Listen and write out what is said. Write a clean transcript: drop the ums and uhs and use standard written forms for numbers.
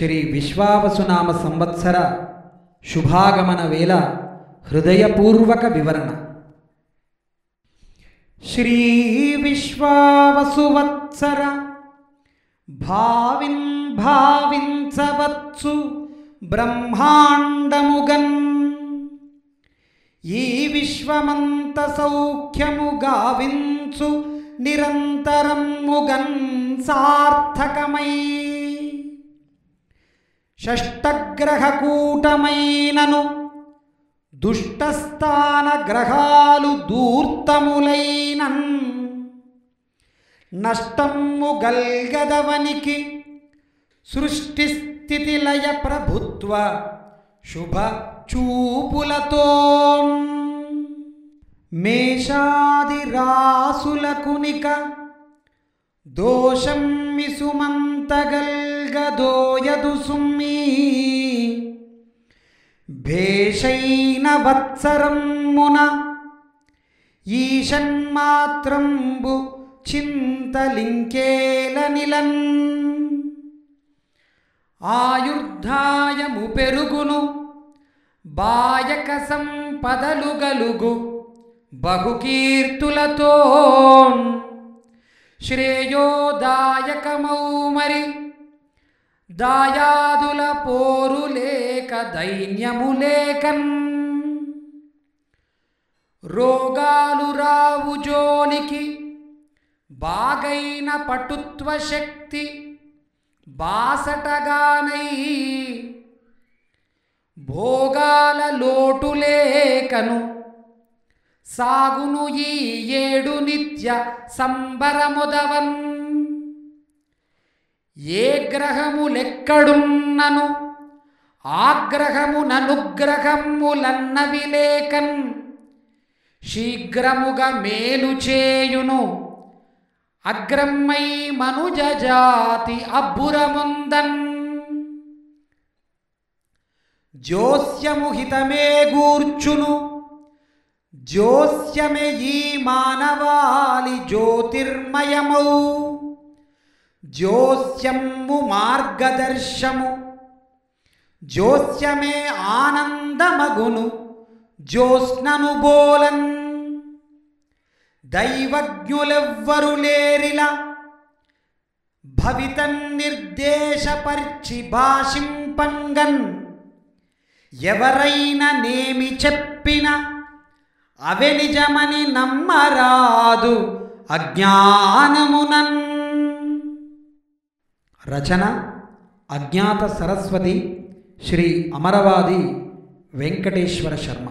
శ్రీ విశ్వావసునామ సంవత్సర శుభాగమన వేళ హృదయపూర్వక వివరణ. శ్రీ విశ్వావసువత్సర భావించవచ్చు బ్రహ్మాండముగన్, ఈ విశ్వమంత సౌఖ్యము గావించు నిరంతరముగన్ సార్థకమై, షష్టగ్రహ కూటమైనను దుష్టస్థాన గ్రహాలు దూర్తములైనన్, నష్టము గల్గదవనికి సృష్టి స్థితి లయ ప్రభుత్వ శుభ చూపులతో, మేషాది రాసులకునిక దోషం మిసుమంతగల్గదోయదు సుమ్మి, భేషైన వత్సరమున ఈషన్మాత్రంబు చింతలింకేల నిలన్, ఆయుర్ధాయము పెరుగును బాయక సంపదలు గలుగు బహుకీర్తులతో, శ్రేయోదాయకమౌ మరి దాయాదుల పోరు లేక దైన్యము లేకన్, రోగాలు రావు జోలికి బాగైన పటుత్వ శక్తి బాసటగానై, భోగాల లోటు లేకను సాగును ఈ ఏడు నిత్య సంబరముదవన్, ఏ గ్రహములెక్కడున్నను ఆగ్రహముననుగ్రహములన్నవి లేకన్, శీఘ్రముగా మేలు చేయును అగ్రమ్మై మనుజ జాతి అబ్బురముందన్, జోస్యము హితమే గూర్చును జోస్యమే ఈ మానవాళి జ్యోతిర్మయమౌ, జోస్యము మార్గదర్శము జోస్యమే ఆనందమగును జ్యోత్స్నను బోలన్, దైవజ్ఞులెవ్వరు లేరిలా భవితన్ నిర్దేశపర్చి భాషింపంగన్, ఎవరైనా నేమి చెప్పిన అవే నిజమని నమ్మరాదు అజ్ఞానమునన్. రచన అజ్ఞాత సరస్వతి శ్రీ అమరవాది వెంకటేశ్వర శర్మ.